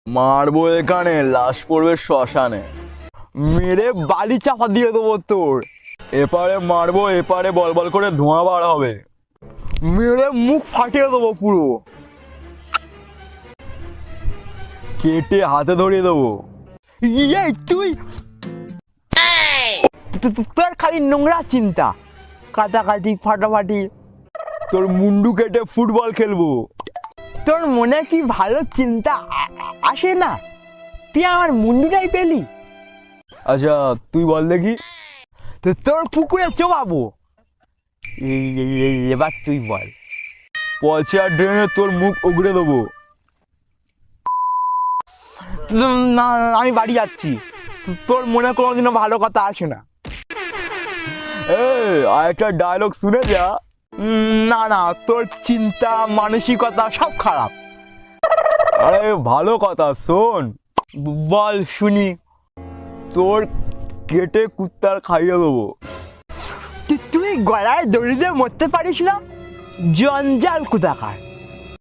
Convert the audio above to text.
মারবো এখানে, লাশ পড়বে শ্মশানে, মেরে বালি চাপা দিয়ে দেবো তোর। এপারে মারবো, এপারে বল বল করে ধোঁয়া বার হবে, মেরে মুখ ফাটিয়ে দেবো পুরো, কেটে হাতে ধরিয়ে দেবো। এই তুই, তোর খালি নোংরা চিন্তা, কাটাকাটি ফাটাফাটি, তোর মুন্ডু কেটে ফুটবল খেলবো। তোর মনে কি ভালো চিন্তা আসে না? তুই আমার মুন্ডুটাই পেলি। আচ্ছা তুই বল দেখি। তো তোর পুকুরে চোবাবো। এবার তুই বল। পচা ড্রেনে তোর মুখ উগড়ে দেবো। না, আমি বাড়ি যাচ্ছি, তোর মনে কোনোদিনও ভালো কথা আসে না। আর একটা ডায়লগ শুনে যা। না না, তোর চিন্তা মানসিকতা সব খারাপ। আরে ভালো কথা শোন, বল শুনি। তোর কেটে কুত্তার খাইয়ে দেবো। তুই গলায় দড়ি দিয়ে মরতে পারিস না, জঞ্জাল কোথাকার।